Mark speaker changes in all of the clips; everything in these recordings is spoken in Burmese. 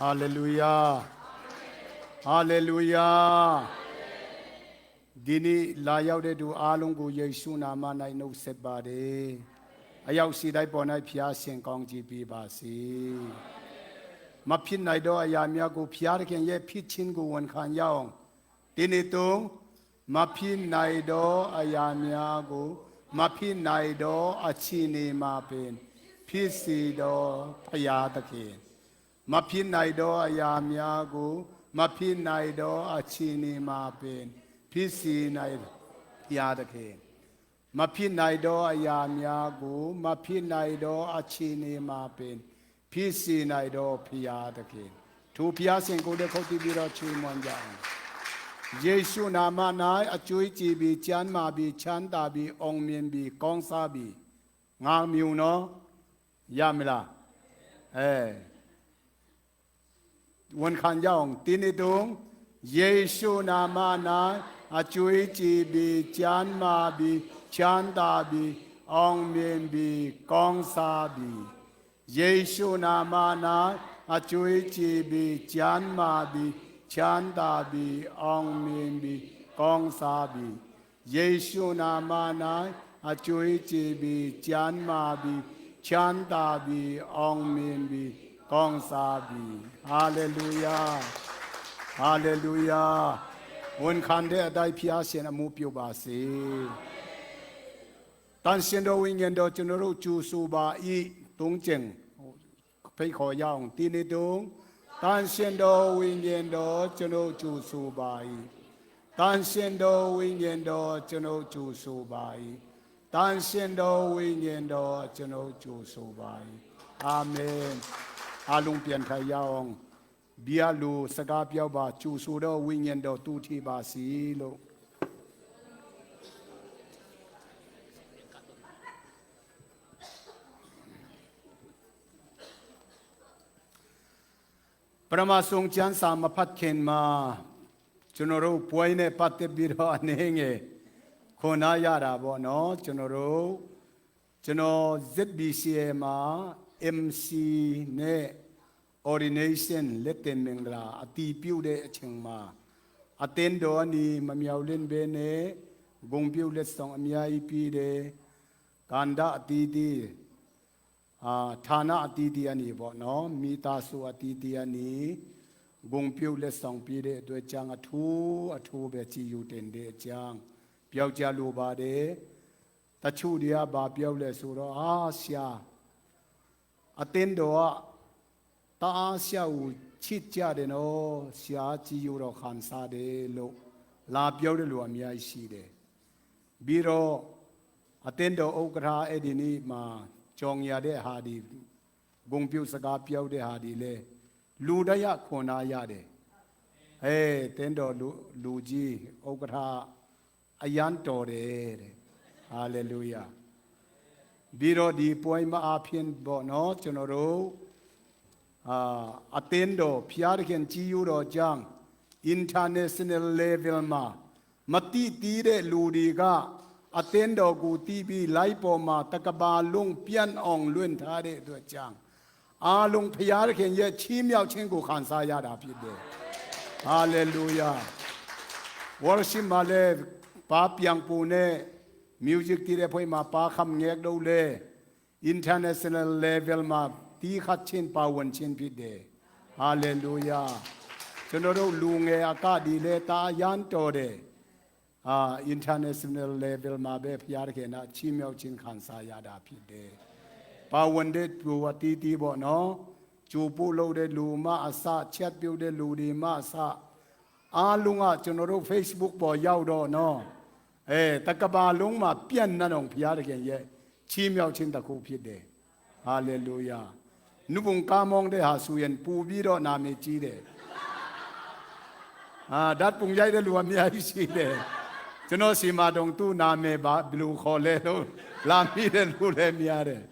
Speaker 1: Hallelujah. Hallelujah. Dini layaude du alungu Yesu nama nai no sebade. Ayau sidai bonai pia sien kong ji bi ba si. Ma phin nai do ayamya gu pia de ken ye phichin gu won khan yaong. Dini tung ma phin nai do ayamya gu ma phin nai do achini ma pen. Phisi do phaya ta ken. Ma phin nai do ayamya gu ma phin nai do achini ma pen. Phisi nai ya ta ken. Ma phin nai do ayamya gu ma phin nai do achini ma pen. Phisi nai do phaya ta ken. Thu phaya sin ko de khot ti bi ro chui mon jang. Yesu nama nai achui chi bi chan ma bi chan ta bi ong mien bi kong sa bi. Nga myu no ya mi la. Wan khan yaong tin ni tung Yesu nama nai achui chi bi chan ma bi chan ta bi ong mien bi kong sa bi. Yesu nama nai achui chi bi chan ma bi chan ta bi ong mien bi kong sa bi. Yesu nama nai achui chi bi chan ma bi chan ta bi ong mien bi kong sa bi. Hallelujah. Hallelujah. Wan khan de adai phia sien amu pyo ba se. Tan sien do win yen do chno ro chu su ba I tung cheng. Phai kho yaong ti ni tung. Tan sien do win yen do chno chu su ba I. Tan sien do win yen do chno chu su ba I. Tan sien do win yen do chno chu su ba I. Amen. Alung pian khai yaong. Bia lu saka piao ba chu su do win yen do tu thi ba si lo. Prama song chan sa ma phat khen ma chuno ro poi ne patte bi ro ane nge khona ya da bo no chuno ro chuno ZBCA ma MC ne ordination leten mengra ati piu de cheng ma aten do ni ma miao len be ne gong piu let song amya I pi de kanda ati di thana ati di ani bo no mi ta su ati di ani gong piu let song pi de twe chang athu be chi yu ten de chang piao cha lu ba de ta chu dia ba piao le su ro sia aten do ta sia u chit cha de no sia chi yu ro khan sa de lo la piao de lu amya shi de bi ro aten do okra edini ma chong ya de ha di gong piu saka piao de ha di le lu da ya khona ya de ten do lu ji okra ayan to de hallelujah bi ro di poi ma a phien bo no chono ro aten do phia de ken chi yu ro jang international level ma mati ti de lu di ga aten do gu ti bi lai po ma takaba lung pian ong luen tha de do chang a lung phia de ken ye chi miao chin gu khan sa ya da phit de hallelujah worship ma le pa piang pu ne music ti de phoi ma pa kham ngek do le international level ma ti khat chin pa won chin phit de hallelujah chono ro lu nge aka di le ta yan to de international level ma be phya de na chi myau chin khan sa ya da phit de pa won de tu wa ti ti bo no chu pu lo de lu ma asa chat piu de lu di ma sa a lu nga chono ro Facebook ပေါ်ရောက်တော့နော်တကဘာလုံးမှာပြန့်နှံ့အောင်ဘုရားတခင်ရဲ့ချီးမြှောက်ခြင်းတစ်ခုဖြစ်တယ်ဟာလေလုယာနုဘုံကာမောင်းတဲ့ဟာဆိုရင်ပူပြီးတော့နာမည်ကြီးတယ်ဓာတ်ပုံရိုက်တဲ့လူအများကြီးရှိတယ်ကျွန်တော်စီမာတုံသူ့နာမည်ဘာဘယ်လိုခေါ်လဲလို့လာမိတဲ့လူလည်းများတယ်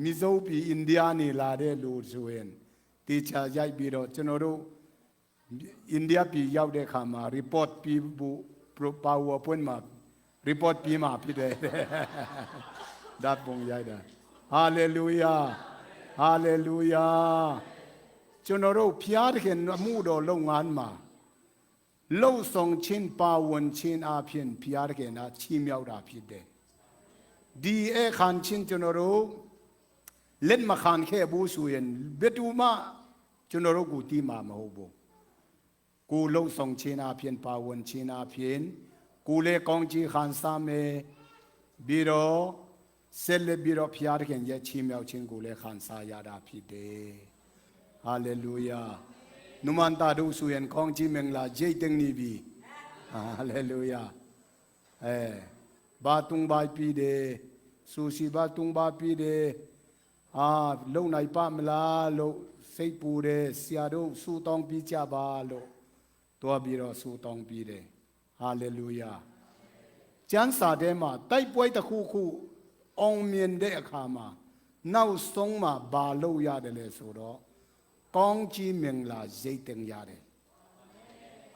Speaker 1: မီဇိုပီအိန္ဒိယနေလာတဲ့လူဆိုရင်တေချာရိုက်ပြီးတော့ကျွန်တော်တို့အိန္ဒိယပြည်ရောက်တဲ့အခါမှာ report ပြီးဘူးPowerPoint မှာ report ပြီးမှဖြစ်တယ်ဓာတ်ပုံရိုက်တာ hallelujah hallelujah ကျွန်တော်တို့ဖျားခင်အမှုတော်လုပ်ငန်းမှာလှုပ်ဆောင်ခြင်းပါဝင်ခြင်းအပြင်ဖျားခင်ကချီးမြှောက်တာဖြစ်တယ်ဒီအခန်းချင်းကျွန်တော်တို့လက်မခံခဲ့ဘူးဆိုရင်ဘယ်သူမှကျွန်တော်တို့ကိုတီးမှာမဟုတ်ဘူးကိုလှုပ်ဆောင်ခြင်းအပြင်ပါဝင်ခြင်းအပြင်ကိုလေကောင်းကြီးခံစားမယ်ပြီးတော့ဆက်လက်ပြီးတော့ဖျားခင်ရဲ့ချီးမြှောက်ခြင်းကိုလည်းခံစားရတာဖြစ်တယ်ဟာလေလုယာနုမန်တာတို့ဆိုရင်ကောင်းကြီးမင်္ဂလာဂျိတ်တင်နေပြီဟာလေလုယာဘာတုံဘာပြီးတယ်ဆူစီဘာတုံဘာပြီးတယ်လုံနိုင်ပါမလားလို့စိတ်ပူတယ်ဆရာတို့ဆူတောင်းပြီးကြပါလို့တွားပြီးတော့ဆူတောင်းပြီးတယ်ဟာလေလုယာကျမ်းစာထဲမှာတိုက်ပွဲတစ်ခုခုအောင်မြင်တဲ့အခါမှာနောက်ဆုံးမှာဘာလုပ်ရတယ်လဲဆိုတော့ကောင်းကြီးမင်္ဂလာရိတ်တင်ရတယ်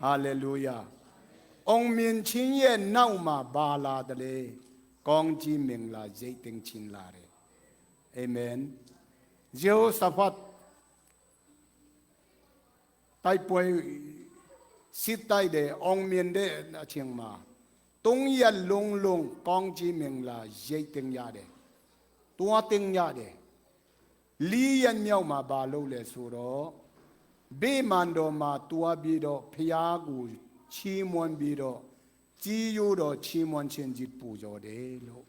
Speaker 1: ဟာလေလုယာအောင်မြင်ခြင်းရဲ့နောက်မှာဘာလာတယ်လဲကောင်းကြီးမင်္ဂလာရိတ်တင်ခြင်းလာတယ်အာမင်ယေဟောရှဖတ်တိုက်ပွဲစစ်တိုက်တဲ့အောင်မြင်တဲ့အချိန်မှာတုံးရလုံးလုံးကောင်းကြီးမင်္ဂလာရိတ်တင်ရတယ်တွားတင်ရတယ်လီရမြောက်မှာဘာလုပ်လဲဆိုတော့ဘေးမန်တော်မှာတွားပြီးတော့ဖျားကိုချီးမွမ်းပြီးတော့ကြီးရိုးတော်ချီးမွမ်းခြင်းကြီးပူဇော်တယ်လို့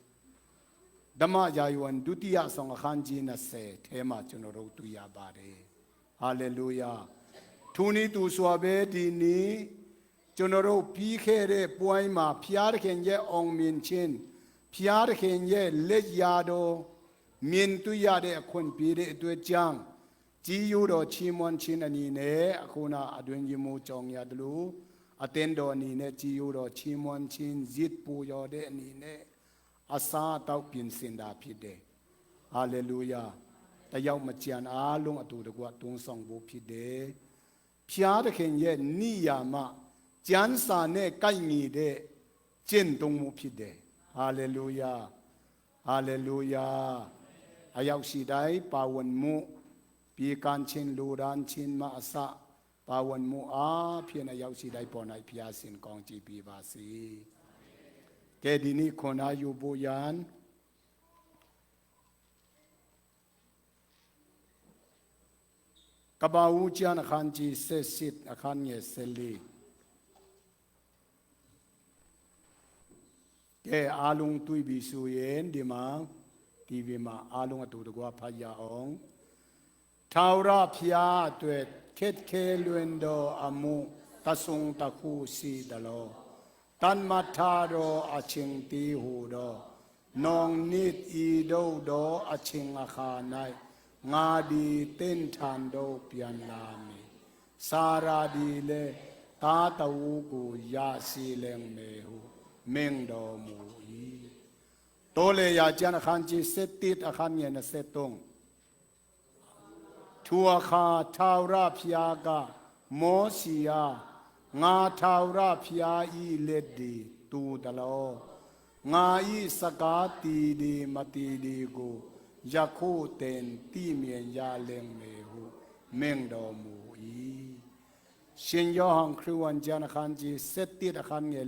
Speaker 1: ဓမ္မရာယဝန်ဒုတိယဆောင်အခန်းကြီး20ထဲမှာကျွန်တော်တို့တွေ့ရပါတယ်ဟာလေလုယာထိုနည်းသူစွာပဲဒီနေ့ကျွန်တော်တို့ပြီးခဲ့တဲ့ပွဲမှာဖျားခင်ရဲ့အောင်မြင်ခြင်းဖျားခင်ရဲ့လက်ရာတော်မြင်တွေ့ရတဲ့အခွင့်အရေးတဲ့အတွက်ကြောင့်ကြီးရိုးတော်ချီးမွမ်းခြင်းအနေနဲ့အခုနအတွင်ကြီးမိုးကြောင်ရတယ်လို့အတင်းတော်အနေနဲ့ကြီးရိုးတော်ချီးမွမ်းခြင်းဇစ်ပူရတဲ့အနေနဲ့အစာတောက်ပြင်ဆင်တာဖြစ်တယ်ဟာလေလုယာတယောက်မကြံအားလုံးအတူတကွတုံးဆောင်ဖို့ဖြစ်တယ်ဖျားခင်ရဲ့နိယာမကျမ်းစာနဲ့ကိုက်ညီတဲ့ကျင့်သုံးမှုဖြစ်တယ်ဟာလေလုယာဟာလေလုယာအရောက်ရှိတိုင်းပါဝင်မှုပြေကန်ချင်းလူရန်ချင်းမအစပါဝင်မှုအားဖြင့်အရောက်ရှိတိုင်းပေါ်၌ဖျားရှင်ကောင်းချီးပေးပါစေကဲဒီနေ့ခွန်အားယူဖို့ရန်ကဘာဦးကျမ်းအခန်းကြီး7အခန်းငယ်14ကဲအားလုံးတွေ့ပြီဆိုရင်ဒီမှာTV မှာအားလုံးအတူတကွဖတ်ရအောင်ထာဝရဘုရားအတွက်ခက်ခဲလွင်တော်အမှုတဆုံတခုစီတလောတန်မထာတော်အချင်းတီဟုတော်နောင်နစ်ဤတို့တော်အချင်းအခါ၌ငါဒီတင်းထန်တော်ပြန်လာမည်စာရာဒီလေတာတဝူကိုရစီလင်မေဟုမင်းတော်မူ၏တိုလေယာကျန်အခန်းကြီး7အခန်းငယ်23ထိုအခါထာဝရဘုရားကမောရှိယာငါထာဝရဘုရားဤလက်ဒီတူတလောငါဤစကားတီဒီမတီဒီကိုယခုတင်တိမြင်ရလင်မေဟုမင်းတော်မူ၏ရှင်ယောဟန်ခရစ်ဝင်ကျမ်းအခန်းကြီး7အခန်းငယ်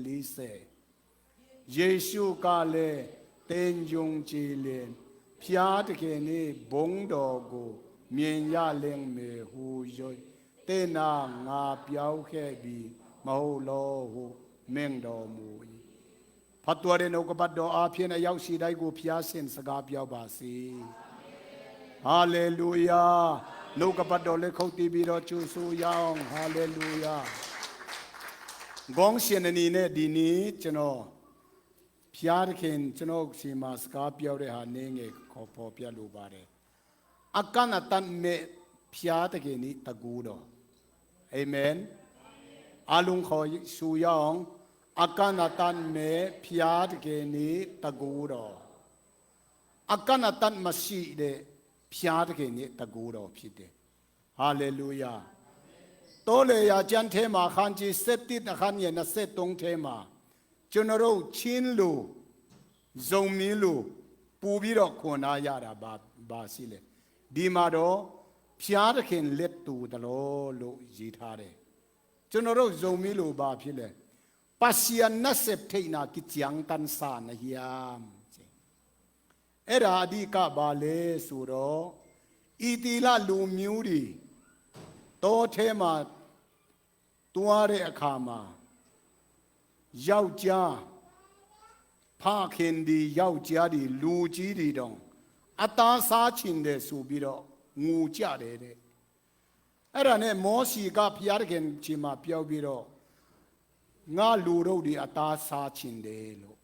Speaker 1: 40ယေရှုကလည်းတင်ယုံကြည်လင်ဖျားတခင်နေဘုံတော်ကိုမြင်ရလင်မေဟု၍တဲ့နာငါပြောင်းခဲ့ပြီးမဟုတ်လောဟုမင်းတော်မူ၏ဖတ်တော်တဲ့နှုတ်ကပတ်တော်အားဖြင့်အရောက်ရှိတိုင်းကိုဖျားရှင်စကားပြောပါစေဟာလေလုယာနှုတ်ကပတ်တော်လက်ခုပ်တီးပြီးတော့ကျူဆူရအောင်ဟာလေလုယာဂုဏ်ရှင်အနေနဲ့ဒီနေ့ကျွန်တော်ဖျားခင်ကျွန်တော်စီမှာစကားပြောတဲ့ဟာနေငယ်ခေါ်ပေါ်ပြလိုပါတယ်အကနတန်မေဖျားခင်ဤတကူတော်အာမင်အလုံးခေါ်ဆူရအောင်အကနတန်မေဖျားခင်ဤတကူတော်အကနတန်မရှိတဲ့ဖျားခင်ဤတကူတော်ဖြစ်တယ်ဟာလေလုယာတိုလေယာကျမ်းထဲမှာခန်းကြီး7အခန်းငယ်23ထဲမှာကျွန်တော်တို့ချင်းလို့ဇုံမင်းလို့ပူပြီးတော့ခွန်အားရတာပါရှိလေဒီမှာတော့ဖ ဖျားသခင်လက်တူတလို့လို့ရည်ထားတယ်ကျွန်တော်တို့ဇုံမီလို့ဘာဖြစ်လဲပါစီယနတ်ဆက်ထိနာကိချန်တန်ဆာနဟယမ်အဲ့ဒါအဓိကဘာလဲဆိုတော့ဤတီလလူမျိုးတွေတောထဲမှာတွားတဲ့အခါမှာယောက်ျားဖခင်ဒီယောက်ျားဒီလူကြီးတွေတောင်အသားစားချင်တယ်ဆိုပြီးတော့ငိုကြတယ်တဲ့အဲ့ဒါနဲ့မောစီကဖျားခင်ချင်းမှာပြောပြီးတော့ငါလူတို့ဒီအသားစားချင်တယ်လို့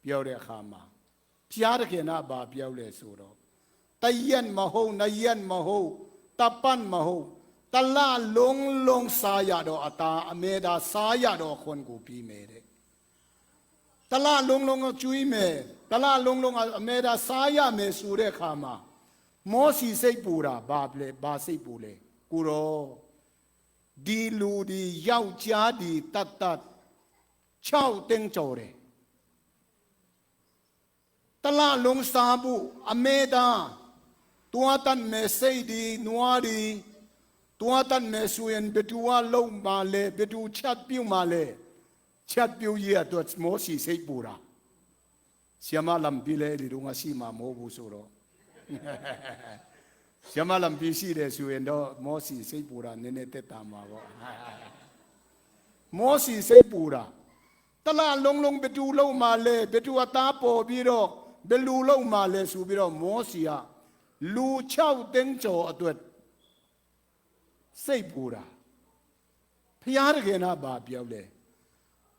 Speaker 1: ပြောတဲ့အခါမှာဖျားခင်ကဘာပြောလဲဆိုတော့တရက်မဟုတ်နရက်မဟုတ်တပန်မဟုတ်တလလုံးစားရတော့အသားအမေသာစားရတော့ခွန်ကိုပြီးမယ်တဲ့တလလုံးကိုကျွေးမယ်တလလုံးအမေသာစားရမယ်ဆိုတဲ့အခါမှာမောစီစိတ်ပူတာဘာစိတ်ပူလဲကိုရောဒီလူဒီယောက်ျားဒီတတ်6တင်းကြော်တယ်တလလုံးစားဖို့အမေသာတွားတန်မဲစိတ်ဒီနွားဒီတွားတန်မဲဆိုရင်ဘယ်သူလုံးပါလဲဘယ်သူချက်ပြုတ်ပါလဲချက်ပြုတ်ရတော့မောစီစိတ်ပူတာဆီယမလမ်ပီလေဒီတော့ငါရှိမှာမဟုတ်ဘူးဆိုတော့ဆီယမလမ်ပီရှိတယ်ဆိုရင်တော့မောစီစိတ်ပူတာနည်းနည်းတက်တာမှာပေါ့မောစီစိတ်ပူတာတလားလုံးဘယ်သူလုံးပါလဲဘယ်သူအသားပေါ်ပြီးတော့ဘယ်လူလုံးပါလဲဆိုပြီးတော့မောစီကလူ6တင်းကျော်အတွက်စိတ်ပူတာဖျားတခင်ကဘာပြောလဲ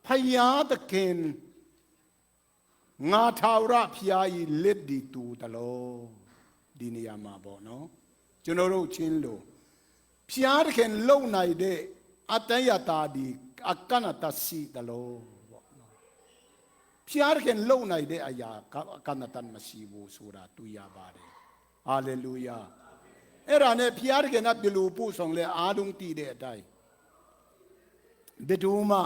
Speaker 1: ဖျားတခင်ငါထာဝရဖျားဤလက်ဒီတူတလို့ဒီနေရာမှာပေါ့နော်ကျွန်တော်တို့ချင်းလို့ဖျားတခင်လုံနိုင်တဲ့အတ္တယတာဒီအကနတစီတလို့ပေါ့နော်ဖျားတခင်လုံနိုင်တဲ့အရာအကနတမရှိဘူးဆိုတာတွေ့ရပါတယ်ဟာလေလုယာအဲ့ဒါနဲ့ဖျားတခင်ကဘယ်လိုပို့ဆောင်လဲအားလုံးတည်တဲ့အတိုင်းဘယ်သူမှ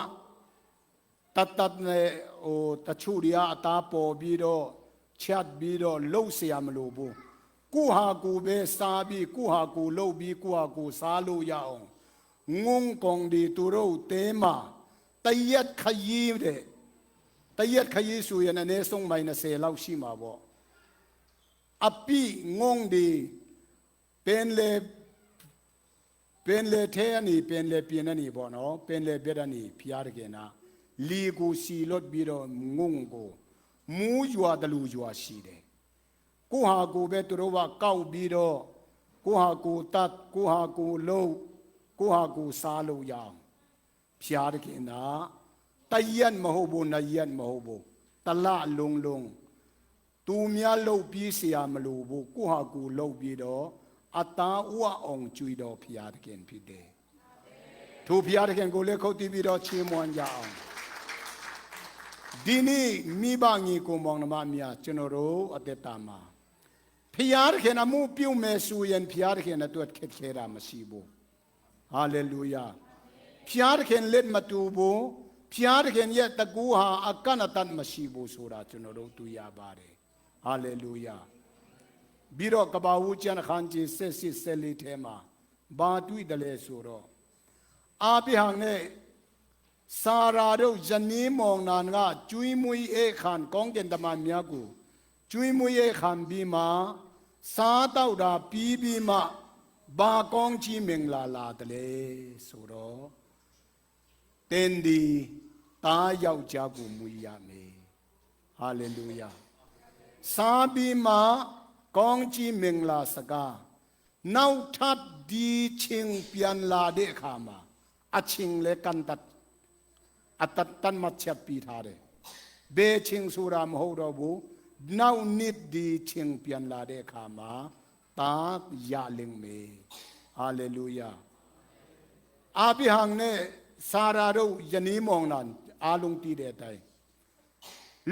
Speaker 1: တတ်နဲ့ဟိုတချို့တွေအသားပေါ်ပြီးတော့ချက်ပြီးတော့လှုပ်เสียမလို့ဘူးကိုဟာကိုပဲစားပြီးကိုဟာကိုလှုပ်ပြီးကိုဟာကိုစားလို့ရအောင်ငုံကောင်ဒီသူတို့တဲမှာတရက်ခရီးတဲ့တရက်ခရီးဆိုရင်အနည်းဆုံး-10လောက်ရှိမှာပေါ့အပိငုံဒီပင်လေထဲကနေပင်လေပြင်းနေပေါ့နော်ပင်လေပြတဲ့နေဖျားတခင်နာလီကိုစီလွတ်ပြီးတော့ငုံကိုမူးရွာတလူရွာရှိတယ်ကိုဟာကိုပဲသူတို့ကကောက်ပြီးတော့ကိုဟာကိုတတ်ကိုဟာကိုလုံးကိုဟာကိုစားလို့ရအောင်ဖျားတခင်နာတရက်မဟုတ်ဘူးနှစ်ရက်မဟုတ်ဘူးတလလုံးသူများလှုပ်ပြီးเสียမလို့ဘူးကိုဟာကိုလှုပ်ပြီးတော့အသားဥအောင်ကျွေးတော်ဖျားတခင်ဖြစ်တယ်ထိုဖျားတခင်ကိုလည်းခုတ်တီးပြီးတော့ချီးမွမ်းကြအောင်ဒီနေ့မိဘညီကိုမောင်နှမများကျွန်တော်တို့အသက်တာမှာဖျားတခင်အမှုပြုမယ်ဆိုရင်ဖျားတခင်အတွက်ခက်ခဲတာမရှိဘူးဟာလေလုယာဖျားတခင်လက်မတူဘူးဖျားတခင်ရဲ့တကူဟာအကန့်အသတ်မရှိဘူးဆိုတာကျွန်တော်တို့တွေ့ရပါတယ်ဟာလေလုယာပြီးတော့ကဘာဝကျမ်းခန်းကြီးဆက်ထဲမှာဘာတွေ့တယ်လဲဆိုတော့အာဘိဟံနဲ့စာရာတို့ဇနီးမောင်နှံကကျွေးမွေးအခန်းကောင်းကင်တမန်များကိုကျွေးမွေးအခန်းပြီးမှစားတော့တာပြီးမှဘာကောင်းကြီးမင်္ဂလာတလေဆိုတော့တင်းဒီတားယောက်ျားကိုမွေးရမယ်ဟာလေလုယာစားပြီးမှကောင်းကြီးမင်္ဂလာစကားနောက်ထပ်ဒီချင်းပြန်လာတဲ့အခါမှာအချင်းလေကန်တတ်အတတ်တန်မချက်ပြီးထားတယ်ဘေချင်းဆိုတာမဟုတ်တော့ဘူးနောက်နှစ်ဒီချင်းပြန်လာတဲ့အခါမှာတာရလင်းမေဟာလေလုယာအာဘိဟံနဲ့စာရာတို့ယနီမောင်နံအားလုံးတည်တဲ့အတိုင်း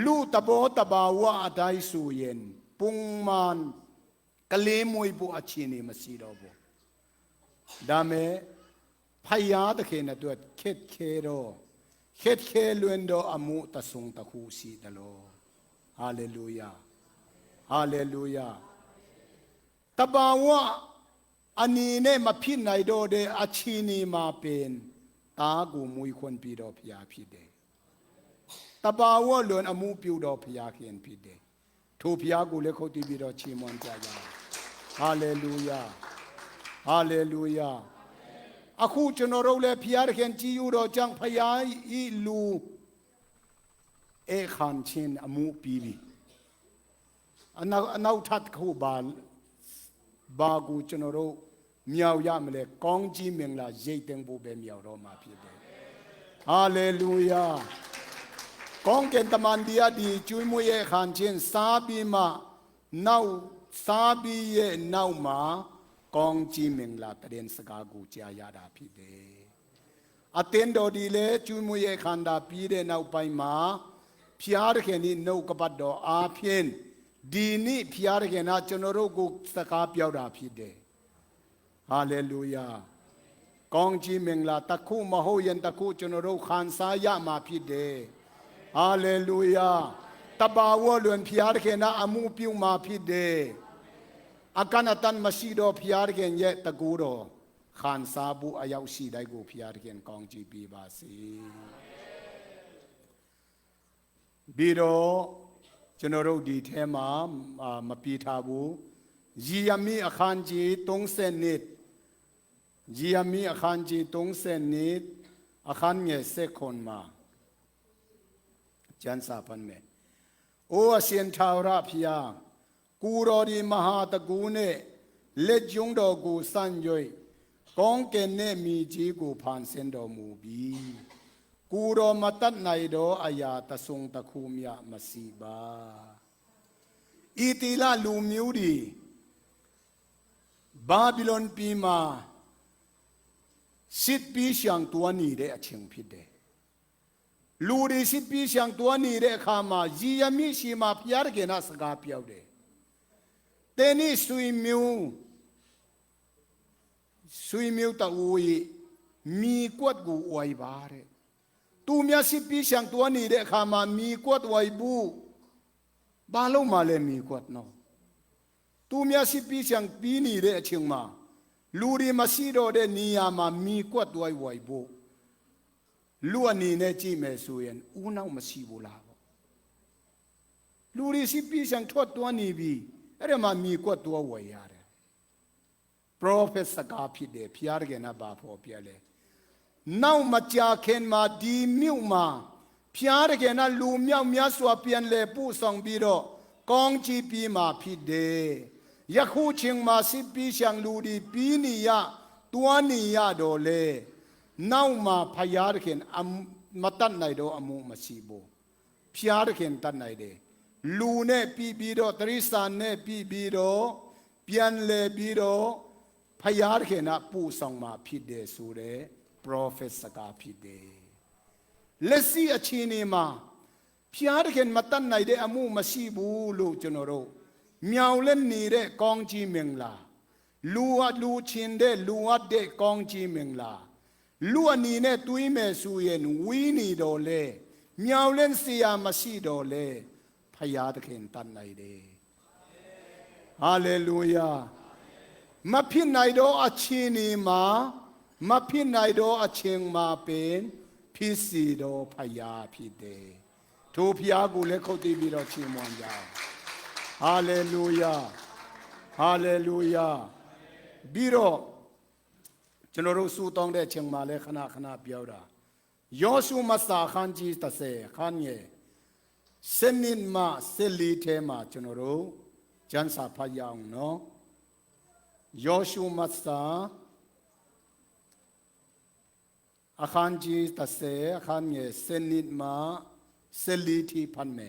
Speaker 1: လူတဘောတဘာဝအတိုင်းဆိုရင်ပုံမှန်ကလေးမွေးဖို့အခြေအနေမရှိတော့ဘူးဒါမဲ့ဖယားတခင်အတွက်ခက်ခဲတော့ခက်ခဲလွင်တော့အမှုတဆုံတခုရှိတယ်လို့ဟာလေလုယာဟာလေလုယာတဘာဝ อันนี้เนี่ยมาพิจในโดเดอาชีนีมาเป็นตากูมุยคนปีดอพยาพิเดตาบาวะลวนอมูปิวดอพยาเขียนพิเดทูพยากูเลโคติบิดอชีมอนจายาฮาเลลูยาฮาเลลูยาอะคูจนเราเลพยาเขียนจียูดอจังพยาอีลูเอขันชินอมูปีบีอันนั้นทัดคู่บากูจนเราเมียวยามเลยกองจีเมืองละเจตังบูเบเมียวเรามาพิเดฮาเลลูยากองเกณฑ์ตมันดีดีจุยมวยขันชินซาบีมาเน่าซาบีเย่เน่ามากองจีเมืองละตะเดนสกากูจายาดาพิเดอเตนโดดีเลจุยมวยขันดาปีเดเน่าไปมาพิอาร์เกนี่เน่ากบัดดออาเพียนดีนี่พิอาร์เกน่าจนเรากูสกาเปียวดาพิเดฮาเลลูยากองจีเมงลาตะคูมโหยันตะคูจนเราขันสายามาพิเดฮาเลลูยาตบาวะลวนพิอาร์เกน่าอมูปิวมาพิเดอาการตันมาชีโดพิอาร์เกนเยตะกูโรขันสาบุอายาวชีได้กูพิอาร์เกนกองจีปีบาซีบีโรจนเราดีเทมาปีทาบูยียามีอาคารจีตรงเส้นนิดยียามีอาคารจีตรงเส้นนิดอาคารเงยเสกคนมาจันสาพันเมโอเสียนทาวราพิยากูรอดีมหาตะกูเนเล็จงดอกูสันยอยกองเกนเนมีจีกูผ่านเส้นดอมูบีกูรอมาตัดในดออายาตะทรงตะคูมยามาสีบาอีติลาลูมิวดีบาบิโลนปีมาสิบปีช่างตัวนี้ได้เชิงพิเดลูดีสิบปีช่างตัวนี้ได้ข้ามาจียามิชิมาพิยาร์เกน่าสกาพิเอาเดเตนี่สุยมิวตะอุยมีกวดกูอวยบาเรตูมีสิบปีช่างตัวนี้ได้ข้ามามีกวดอวยบูบาลงมาเลยมีกวดเนาะตูมีสิบปีช่างปีนี้ได้เชิงมาลูดีมาซีโดเดนียามามีกวดอวยบูลูอันนี้เนี่ยจีเมสุยันอูน่ามาซีบูลาลูดีสิบปีช่างทอดตัวนี้บีเรื่องมามีกวดตัวอวยยาเรโปรเฟสสกาพิเดพิอาร์เกน่าบาพอเปียเลน่ามาจากเข็นมาดีมิวมาพิอาร์เกน่าลูเมียวเมียสวาเปียนเลผู้ส่งบีโรกองจีปีมาพิเดยักคู่เชียงมาสิบปีช่างลูดีปีนี้ยาตัวนี้ยาโดเลน่ามาพยาร์เกนมาตันไหนโดอมูมาซีโบพิอาร์เกนตันไหนเดลูเนปีบีโรตริสานเนปีบีโรเปียนเลบีโรพยาร์เกน่าผู้ส่งมาพิเดสูเรโปรเฟสสกาพิเดเลสีอชีนีมาพิอาร์เกนมาตันไหนเดอมูมาซีบูลูจนโรมีเอาเล่นนี่เดกองจีเมงลาลูชินเดลูอัดเดกองจีเมงลาลูอันนี้เนตุยเมสุเยนวีนีโดเลมีเอาเล่นเสียมาซีโดเลพยาร์เกนตันไหนเดฮาเลลูยามาพินไหนโดอชีนีมาพินไหนโดอเชงมาเป็นพิสีโดพยาพิเดทูพยากูเลเขาตีบีโรชิมวันยาฮาเลลูยาฮาเลลูยาบีโรจนเราสู้ต้องได้เชียงมาเลยขณะเปียวดายอสูมาสาขันจีตะเสขันเยเซนินมาเซลีเทมาจนเราจันสาพยางเนาะยอชูมาสาอาขันจีตะเสขันเยเซนินมาเซลีทีพันเม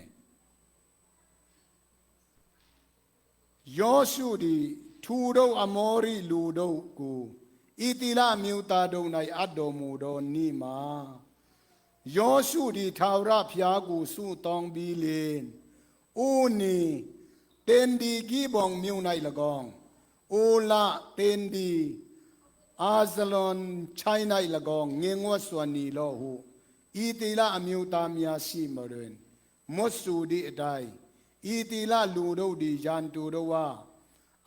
Speaker 1: ยอชูดีทูโดอมอริลูโดกูอิติลามิวตาโดในอัดโดมูโดนีมายอชูดีทาวราพยากูสู้ตองบีเลนอูนีเตนดีกีบองมิวในละกองโอลาเตนดีอาซลอนชัยในละกองเงงวสวนีโลหูอิติลามิวตามียาชีมเรนมดสูดีไดอีตีลาลูโดดียันตูโดว่า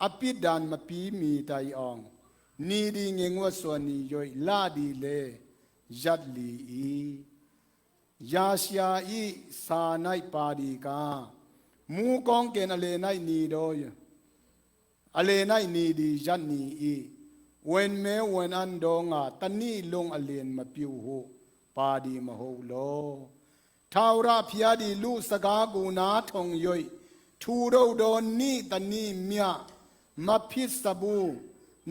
Speaker 1: อภิดานมาปีมีไตออง နီဒီငင်ဝတ်စွာနီယွိလာဒီလေယတ်လီဤယာရှာဤစာ၌ပါဒီကမူကောင်းကင်အလေ၌နီတော်အလေ၌နီဒီယတ်နီဤဝင်မဲဝင်အန်တော်ငါတဏိလုံးအလင်းမပြူဟုပါဒီမဟုတ်လောထာဝရဖျားဒီလူစကားကိုနားထုံ၍ထူတော့တော်နိတဏိမြမဖြစ်စဘူး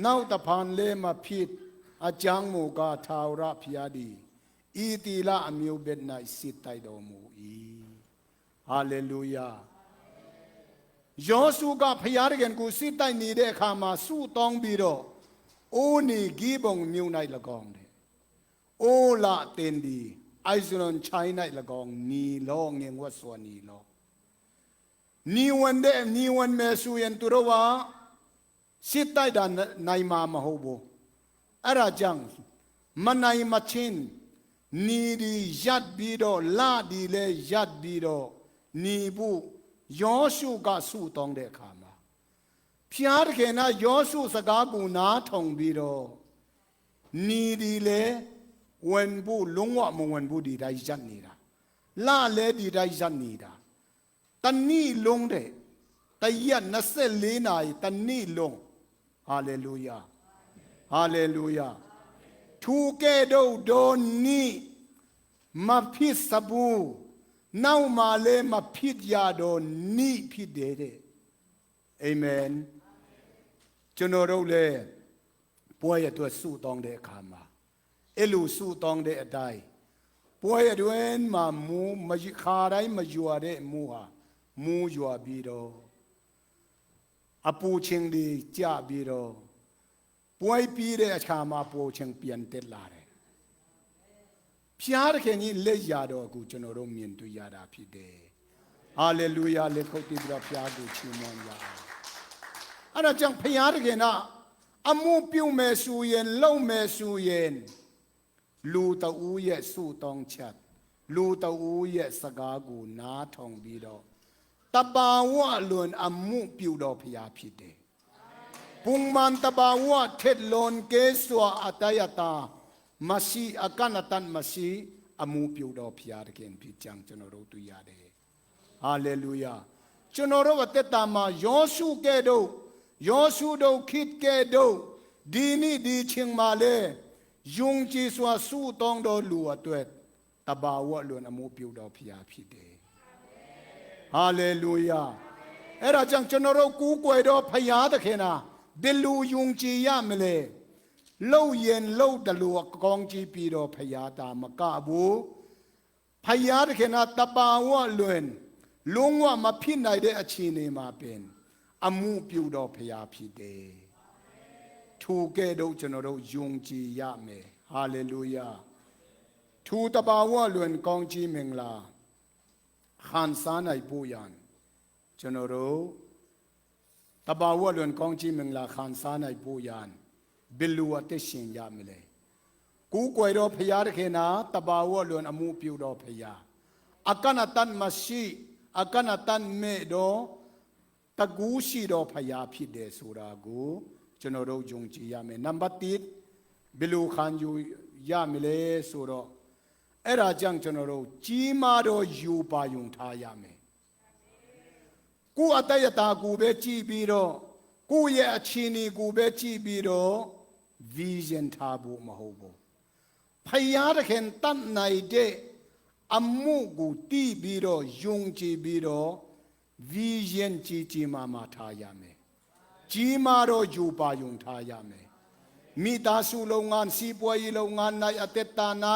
Speaker 1: နောက်တဖန်လေမဖြစ်အကြောင်းမူကားထာဝရဖျားဒီဤတိလအမျိုးဘက်၌စစ်တိုက်တော်မူ၏ဟာလေလုယာယောရှုကဖျားတခင်ကိုစစ်တိုက်နေတဲ့အခါမှာဆုတောင်းပြီးတော့အိုးနေဂိဘုံမြို့၌၎င်းတယ်အိုးလာတင်ဒီအိုက်ဇလွန်ချိုင်း၌၎င်းနီလောငင်ဝတ်စွာနီလောနီဝန်တဲ့နီဝန်မဲဆူရင်သူတို့ကစစ်တိုက်တာနိုင်မှာမဟုတ်ဘူးအဲ့ဒါကြောင့်မနိုင်မချင်းနီဒီယတ်ပြီးတော့လာဒီလေယတ်ပြီးတော့နီဘူးယောရှုကဆုတောင်းတဲ့အခါမှာဖျားတခင်ကယောရှုစကားကိုနားထောင်ပြီးတော့နီဒီလေဝင်ဘူးလုံးဝမဝင်ဘူးဒီတိုင်းယတ်နေတာလာလေဒီတိုင်းယတ်နေတာတဏိလုံးတဲ့တရက်24နာရီတဏိလုံးဟာလေလုယာဟာလေလုယာသူကဲ့သို့တော်နိမဖြစ်စဘူးနောက်မှလည်းမဖြစ်ရတော့နိဖြစ်တယ်တဲ့အာမင်ကျွန်တော်တို့လည်းပွဲရအတွက်ဆုတောင်းတဲ့အခါမှာအဲ့လိုဆုတောင်းတဲ့အတိုင်းပွဲရတွင်မှာမူမခါတိုင်းမယွာတဲ့မူဟာမူယွာပြီးတော့အပူချင်းဒီကြပြီးတော့ပွဲပြီးတဲ့အခါမှာပူချင်းပြန်တက်လာတယ်ဖျားတခင်ကြီးလက်ရတော့အခုကျွန်တော်တို့မြင်တွေ့ရတာဖြစ်တယ်ဟာလေလုယာလက်ခုပ်တီးပြီးတော့ဖျားကိုချီးမွမ်းရအောင်အဲ့ဒါကြောင့်ဖျားတခင်ကအမှုပြုမယ်ဆိုရင်လုံမယ်ဆိုရင်လူတဦးရဲ့ဆုတောင်းချက်လူတဦးရဲ့စကားကိုနားထောင်ပြီးတော့တဘာဝလွန်အမှုပြုတော်ဖျားဖြစ်တယ်ပုံမှန်တဘာဝထက်လွန်ကေစွာအတယတာမရှိအကနတန်မရှိအမှုပြုတော်ဖျားတခင်ဖြစ်ကြောင်းကျွန်တော်တို့တွေ့ရတယ်ဟာလေလုယာကျွန်တော်တို့အသက်တာမှာယောရှုကဲ့သို့ယောရှုတို့ခိတ်ကဲ့သို့ဒီနေ့ဒီချင်းမှာလေယုံကြည်စွာဆုတောင်းတော်လူအတွက်တဘာဝလွန်အမှုပြုတော်ဖျားဖြစ်တယ်ဟာလေလုယာအဲ့ဒါကြောင့်ကျွန်တော်တို့ကူးကွယ်တော်ဖျားသခင်ဟာဘယ်လိုယုံကြည်ရမလဲလှုပ်ရင်လှုပ်တယ်လို့ကောင်းကြည့်ပြီးတော့ဖျားတာမကဘူးဖျားသခင်ဟာတဘာဝလွန်လုံးဝမဖြစ်နိုင်တဲ့အခြေအနေမှာပင်အမှုပြုတော်ဖျားဖြစ်တယ်ထိုကဲ့သို့ကျွန်တော်တို့ယုံကြည်ရမယ်ဟာလေလုယာထိုတဘာဝလွန်ကောင်းကြီးမင်္ဂလာခံစားနိုင်ဖို့ရန်ကျွန်တော်တို့တဘာဝလွန်ကောင်းကြီးမင်္ဂလာခံစားနိုင်ဖို့ရန်ဘယ်လိုအသက်ရှင်ရမလဲကူးကွယ်တော်ဖျားတခင်နာတဘာဝလွန်အမှုပြုတော်ဖျားအကနတန်မရှိအကနတန်မေတော်တကူးရှိတော်ဖျားဖြစ်တယ်ဆိုတာကိုကျွန်တော်တို့ယုံကြည်ရမယ်နံပါတ်1ဘယ်လိုခံယူရမလဲဆိုတော့အဲ့ဒါကြောင့်ကျွန်တော်တို့ကြီးမားသောယူပါယုံထားရမယ်ကိုယ်အတ္တယတာကိုပဲကြည်ပြီးတော့ကိုယ့်ရဲ့အခြေအနေကိုပဲကြည်ပြီးတော့ vision ထားဖို့မဟုတ်ဘူးဖယားတခင်တတ်နိုင်တဲ့အမှုကိုတီးပြီးတော့ယုံကြည်ပြီးတော့ vision ကြီးမားမားထားရမယ်ကြီးမားတော့ယူပါယုံထားရမယ်မိသားစုလုပ်ငန်းစီးပွားရေးလုပ်ငန်း၌အသက်တာ၌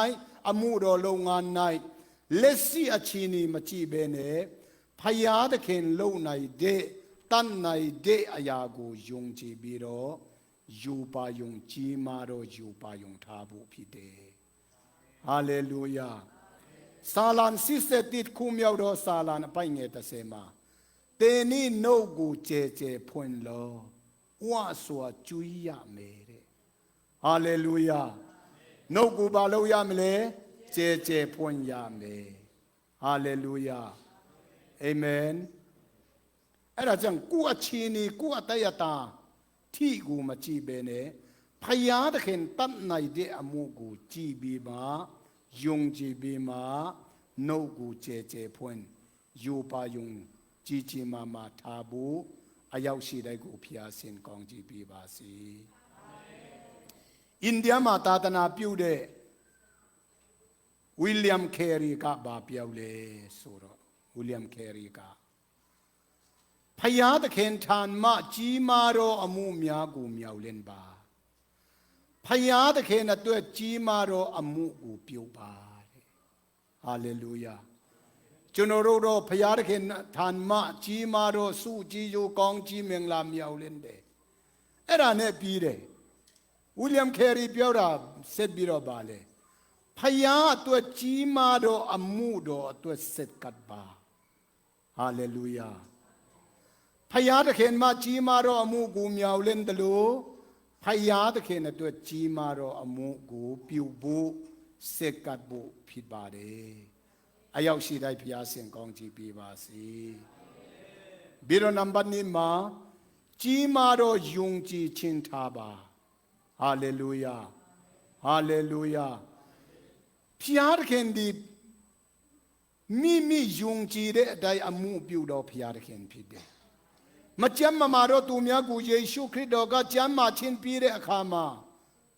Speaker 1: အမှုတော်လုပ်ငန်း၌လက်ရှိအခြေအနေမကြည့်ဘဲနဲ့ဖယားသခင်လုံနိုင်တဲ့တန်နိုင်တဲ့အရာကိုယုံကြည်ပြီးတော့ယူပါယုံကြီးမားတော့ယူပါယုံထားဖို့ဖြစ်တယ်ဟာလေလုယာစာလံ61ခုမြောက်သောစာလံအပိုင်ငယ်30မှာတင်းနိနှုတ်ကိုကြဲကြဲဖွင့်လောဝါစွာကျွေးရမယ်တဲ့ဟာလေလုယာနှုတ်ကိုဘာလို့ရမလဲကြဲကြဲဖွင့်ရမယ်ဟာလေလုယာအာမင်အဲ့ဒါကြောင့်ကိုယ့်အခြေအနေကိုယ့်အတ္တယတာထိကိုမကြည့်ပဲနဲ့ဖ พยาตะเข็นตัดในเดอมูกูจีบีมายงจีบีมาโนกูเจเจพวนยูปายุงจีจีมาทาบูอายาวชีได้กูพิอาสินกองจีบีบาสีอินเดียมาตาตนาปิวเดวิลเลียมเครีกาบาเปียวเลสุรวิลเลียมเครีกาพยาตะเข็นทานมาจีมาโรอมูเมียกูเมียวเล่นบาพยาตะเข็นตัวจีมาโรอมูกูปิวบาฮาเลลูยาจุนโรโรพยาตะเข็นทานมาจีมาโรสู้จีอยู่กองจีเมียงลาเมียวเล่นเดเอราเนปีเดวิลเลียมเครีเปียวราเซตบิโรบาเลพยาตัวจีมาโรอมูโรตัวเซตกัดบาฮาเลลูยาพยาตะเข็นมาจีมาโรอมูกูเมียวเล่นตะลูพยาตะเข็นตัวจีมาโรอมูกูปิวบูเซกัดบูผิดบาเดอายาวชีได้พยาเสียงกองจีปีบาสีบิโรนัมบันนี้มาจีมาโรยุงจีชินทาบาฮาเลลูยาฮาเลลูยาพยาตะเข็นดีมียุงจีเดได้อมูปิวดอพยาตะเข็นผิดเดมาจำมาโรตูเมียกูเยซูคริสต์ก็จำมาชินปีเรอขามา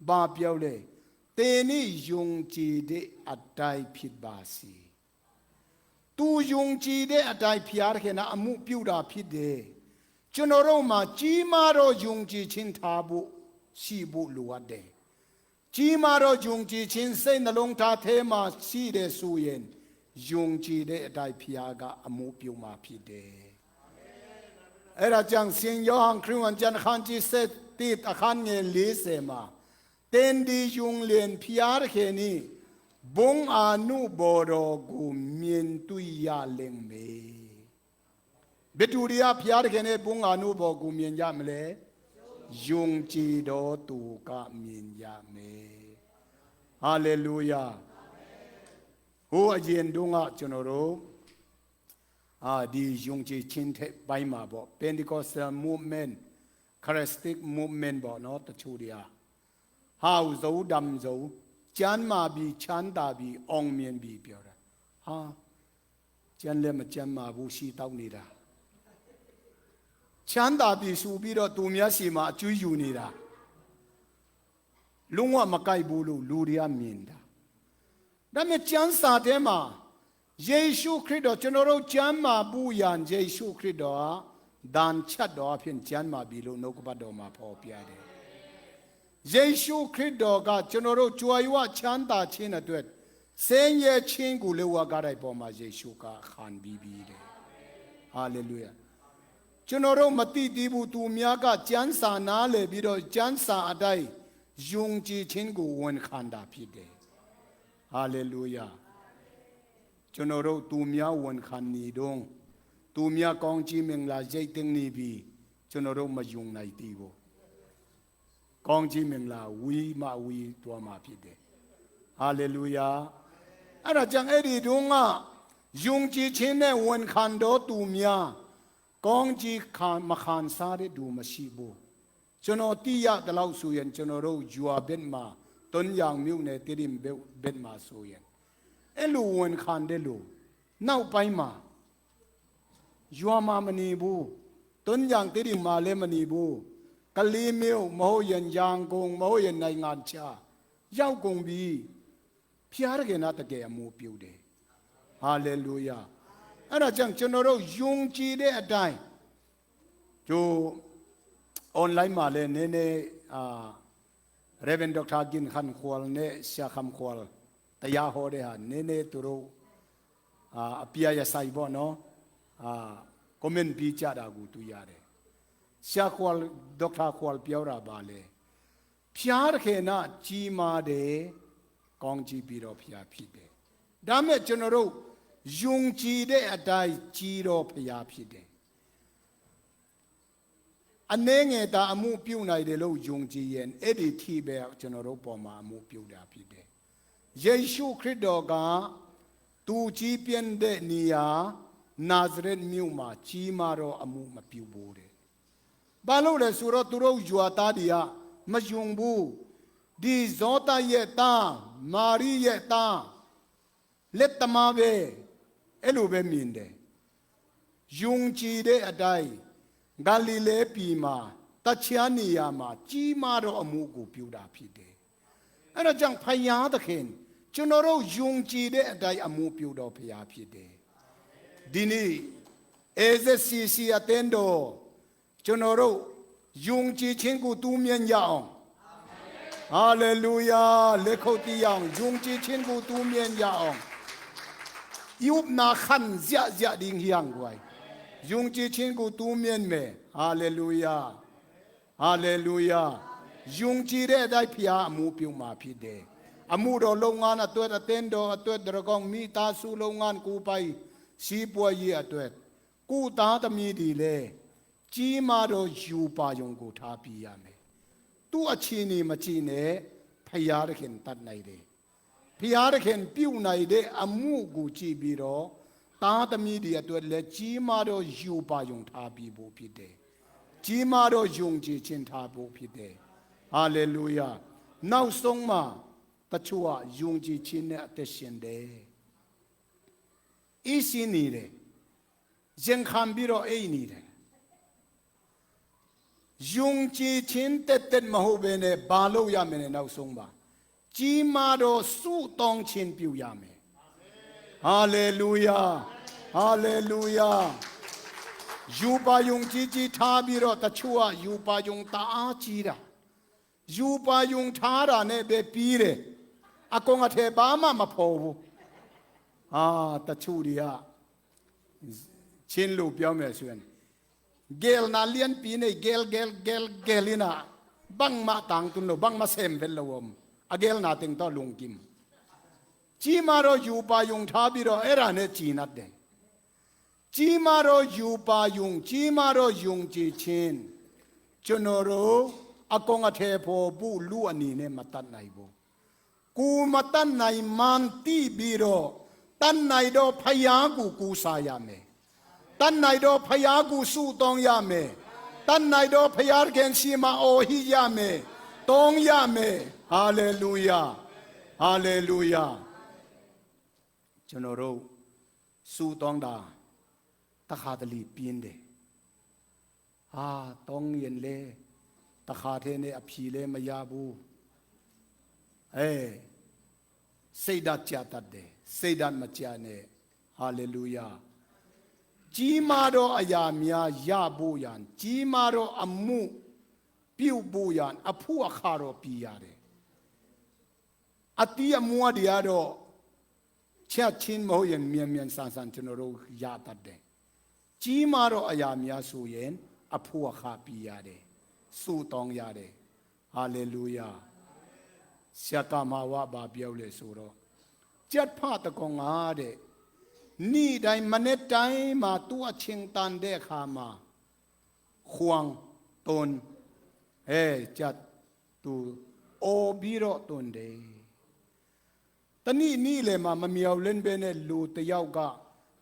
Speaker 1: บาเปียวเลยเตนี่ยุงจีเดอัดได้ผิดบาสีตูยุงจีเดอัดได้พิอาร์เขนะอมุปิวดาผิดเดจนเรามาจีมาโรยุงจีชินทาบุชีบุลัวเดจีมาโรยุงจีชินเซนลงทาเทมาชีเดสูเย็นยุงจีเดอัดได้พิอากาอมุปิวมาผิดเดเอราจังสิงยอหังคริวันจันขันจีเซติตอขันเงลีเสมาเต็นดียุงเลียนพิอาร์เขนีบงอานุบรอกูเมียนตุยาเลงเมเบตูริยาพิอาร์เขนีบงอานุบกูเมียนยามเลยุงจีโดตูกะเมียนยามเมฮาเลลูยาโอ้อเย็นดุงะจนโรดียุงจีชินเทไปมาบ่ Pentecostal movement Charismatic movement บ่เนาะตะชูเดียฮาวโซดำโซจันมาบีชันตาบีองเมียนบีเปียวละจันเลยมาจันมาบูชีเต้านี่ละชันตาบีสูบีรอตูเมียสีมาจุยอยู่นี่ละลุงว่ามาไกบูลูเรียมีนดาดังนั้นจันสาเทมาเยซูคริสต์จนเราจันมาบูยันเยซูคริสต์ดานชัดดอเพียงจันมาบีลูนกบัดดอมาพอเปียเดเยซูคริสต์ก็จนเราช่วยว่าฉันตาชินด้วยเสียงเยชิงกูเลวก็ได้พอมาเยซูก็ขันบีบีเลยฮาเลลูยาจนเรามาตีดีบุตุมีอาก็จันสานาเลบิโดจันสาได้ยุงจีชิงกูวันขันดาพิเดฮาเลลูยาจนเราตุมีอาวันขันนี้ดงตุมีอากองจีเมงลาใจตึงนี้บีจนเรามายุงในตีโบกองจีเมงลาวีมาวีตัวมาผิดเดฮาเลลูยาอะไรจังเอดีดงอ่ะยุงจีชินเนี่ยวันขันโดตูเมียกองจีขันมาขันซาเรดูมาชีโบจนอตียะตะเล่าสุยันจนเราจัวเบ็ดมาต้นยางมิวเนี่ยติริมเบ็ดมาสุยันเอลูวันขันเดลูน่าไปมาจัวมามันนีบูต้นยางติริมมาเลมันนีบูกะลีมิวมโหยันยางกงมโหยันในงานชาเย้ากงบีพิอาร์เกนาตะเกอมูปิวเดฮาเลลูยาအဲ့ဒါကြောင့်ကျွန်တော်တို့ယုံကြည်တဲ့အတိုင်းကျိုး online မှာလည်းနည်းနည်းReverend Dr. Gin Khan Khwal နဲ့ Sha Kham Khwal တရားဟောတဲ့ဟာနည်းနည်းသူတို့အပြရဆိုင်ပေါ့နော်comment ပြီးကြတာကိုတွေ့ရတယ်ရှာခွာဒေါက်တာခွာပြောတာပါလေဖျားရခေနာကြီးမာတယ်ကောင်းကြီးပြီးတော့ဖျားဖြစ်တယ်ဒါမဲ့ကျွန်တော်တို့ယုံကြည်တဲ့အတိုင်းကြီးတော့ဖျားဖြစ်တယ်အနေငယ်တာအမှုပြုတ်နိုင်တယ်လို့ယုံကြည်ရင်အဲ့ဒီထိပဲကျွန်တော်တို့ပေါ်မှာအမှုပြုတ်တာဖြစ်တယ်ယေရှုခရစ်တော်ကသူကြီးပြင်းတဲ့နေရာနာဇရက်မြို့မှာကြီးမာတော့အမှုမပြုတ်ဘူးတဲ့ဘာလို့လဲဆိုတော့သူတို့ယွာသားတွေက မယုံဘူးဒီဇောတရဲ့သားမာရိရဲ့သားလက်သမားပဲအဲ့လိုပဲမြင်တယ်ယုံကြည်တဲ့အတိုင်းဂါလိလဲပြည်မှာတခြားနေရာမှာကြီးမားသောအမှုကိုပြုတာဖြစ်တယ်အဲ့ဒါကြောင့်ဖယားသခင်ကျွန်တော်တို့ယုံကြည်တဲ့အတိုင်းအမှုပြုတော်ဖယားဖြစ်တယ်ဒီနေ့AZCC အသင်းတော်ကျွန်တော်တို့ယုံကြည်ခြင်းကိုတူးမြတ်ကြအောင်ဟာလေလုယာလက်ခုပ်တီးအောင်ယုံကြည်ခြင်းကိုတူးမြတ်ကြအောင်ယုပ်နာခန်ဇာဇာဒင်းဟျံကွာယုံကြည်ခြင်းကိုတူးမြတ်မယ်ဟာလေလုယာဟာလေလုယာယုံကြည်တဲ့အတိုင်းဖျားအမှုပြုမှာဖြစ်တယ်အမှုတော်လုပ်ငန်းအတွက်အသင်းတော်အတွက်ဒရကောင်းမိသားစုလုပ်ငန်းကိုပိုင်စီးပွားရေးအတွက်ကိုသားသမီးတွေလည်းကြီးမားသောယူပါယုံကိုထားပြရမယ်သူ့အခြေအနေမကြည့်နဲ့ဖယားသခင်တတ်နိုင်တယ်ဖယားသခင်ပြုနိုင်တဲ့အမှုကိုကြည့်ပြီးတော့သားသမီးတွေအတွက်လည်းကြီးမားသောယူပါယုံထားပြီးဖို့ဖြစ်တယ်ကြီးမားသောယုံကြည်ခြင်းထားဖို့ဖြစ်တယ်ဟာလေလုယာနောက်ဆုံးမှာတချို့ကယုံကြည်ခြင်းနဲ့အသက်ရှင်တယ်အေးစင်းနေတယ်ရင်ခံပြီးတော့အိတ်နေတယ်ယုံကြည်ခြင်းတက်မဟုတ်ဘဲနဲ့ဘာလို့ရမယ်လဲနောက်ဆုံးပါကြီးမားသောစုတောင်းခြင်းပြုရမယ်ဟာလေလုယာဟာလေလုယာယူပါယုံကြီးထားပြီးတော့တချို့ကယူပါယုံတအားကြီးတာယူပါယုံထားတာနဲ့ပဲပြီးတယ်အကောင်အထည်ဘာမှမဖော်ဘူးတချို့တွေကချင်းလို့ပြောမယ်ဆိုရင်ဂဲလနာလျန်ပီနေဂဲလီနာဘန်းမတန်းတုန်လို့ဘန်းမဆမ်ဘယ်လောမ်အဂဲလနာတင်တော့လုံကင်ကြီးမာတော့ယူပါယုံထားပြီးတော့အဲ့ဒါနဲ့ကြည်နတ်တယ်ကြီးမာတော့ယူပါယုံကြီးမာတော့ယုံကြည်ခြင်းကျွန်တော်တို့အကောင်အထည်ဖို့ဘူးလူအနေနဲ့မတတ်နိုင်ဘူးကိုမတတ်နိုင်မှန်တိပြီးတော့တတ်နိုင်တော့ဖယားကိုကူစားရမယ်တတ်နိုင်တော့ဖယားကိုစုတောင်းရမယ်တတ်နိုင်တော့ဖယားခင်စီမအော်ဟိရမယ်တောင်းရမယ်ဟာလေလုယာဟာလေလုယာကျွန်တော်တို့စုတောင်းတာတခါတလေပြင်းတယ်တောင်းရင်လေတခါတည်းနဲ့အဖြေလည်းမရဘူးစိတ်ဓာတ်ကြတတ်တယ်စိတ်ဓာတ်မကြနဲ့ဟာလေလုယာကြီးမားသောအရာများရဖို့ရန်ကြီးမားသောအမှုပြုဖို့ရန်အဖို့အခါတော့ပြရတယ်အတိအမွားတွေကတော့ချက်ချင်းမဟုတ်ရင်မြန်ဆန်ကျွန်တော်တို့ရတတ်တယ်ကြီးမားသောအရာများဆိုရင်အဖို့အခါပြရတယ်စုတောင်းရတယ်ဟာလေလုယာဆရာကမာဝဘာပြောလဲဆိုတော့ကြက်ဖတ်တကောင်ငါတဲ့နေ့တိုင်းမနေ့တိုင်းမှာသူ့အချင်းတန်တဲ့ခါမှာခွန်တွန်ကြက်သူအိုပြီးတော့တွန်တယ်တနည်းနီးလေမှာမမြောက်လင်းပဲနဲ့လူတယောက်က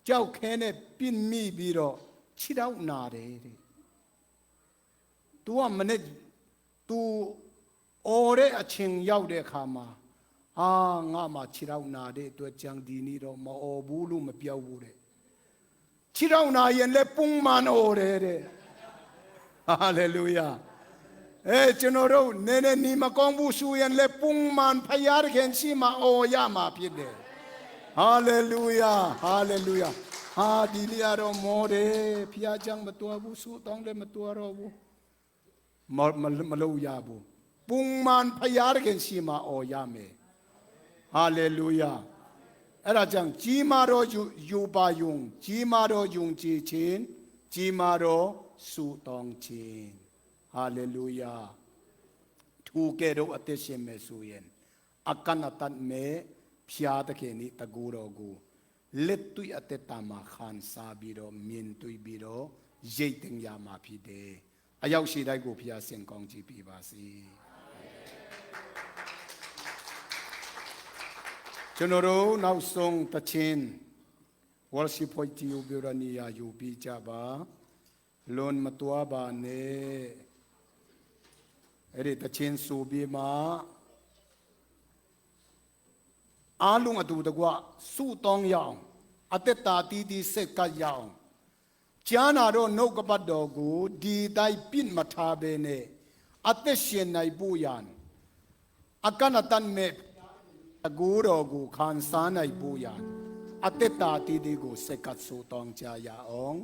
Speaker 1: ကြောက်ခဲနဲ့ပြင်းမိပြီးတော့ခြေထောက်နာတယ်တဲ့သူကမနေ့သူအော်တဲ့အချင်းရောက်တဲ့ခါမှာငါမှခြေထောက်နာတဲ့အတွက်ကြံဒီနေတော့မအော်ဘူးလို့မပြောဘူးတဲ့ခြေထောက်နာရင်လည်းပုံမှန်အော်တယ်တဲ့ဟာလေလုယာကျွန်တော်တို့နည်းနည်းနီမကောင်းဘူးဆိုရင်လည်းပုံမှန်ဖယားခင်ရှိမှအော်ရမှာဖြစ်တယ်ဟာလေလုယာဟာလေလုယာဒီလျာတော့မောတယ်ဖယားကြောင့်မတော်ဘူးဆိုတောင်းလည်းမတော်တော့ဘူးမလို့ရဘူးပုံမှန်ဖယားခင်ရှိမှအော်ရမယ်ဟာလေလုယာအဲ့ဒါကြောင့်ကြီးမားသောယူပါယုံကြီးမားသောယုံကြည်ခြင်းကြီးမားသောစုတောင်းခြင်းဟာလေလုယာသူကဲ့သို့အသက်ရှင်မယ်ဆိုရင်အကနတတ်မဲ့ဖျားတဲ့ခင်ဤတကူတော်ကိုလက်တွေ့အသက်တာမှာခန်းစားပြီးတော့မြင်တွေ့ပြီးတော့ရိတ်တင်ရမှာဖြစ်တယ်အရောက်ရှိတိုင်းကိုဖျားစင်ကောင်းကြည့်ပြပါစေကျွန်တော်တို့နောက်ဆုံးတခြင်း worship ဖို့ကြည့်ပြီးတော့နေရာယူပြီးကြပါလွန်မတော်ပါနဲ့ အဲ့ဒီတချင်းဆိုပြီးမှအားလုံးအတူတကွစုတောင်းရအောင်အသက်တာတီးတီးစက်ကပ်ရအောင်ကြားနာတော့နှုတ်ကပတ်တော်ကိုဒီတိုင်းပြစ်မထားဘဲနဲ့အသက်ရှင်နိုင်ဖို့ရန်အကနတန်မဲ့အကူတော်ကိုခံစားနိုင်ဖို့ရန်အသက်တာတီးတီးကိုစက်ကပ်ဆိုတောင်းကြရအောင်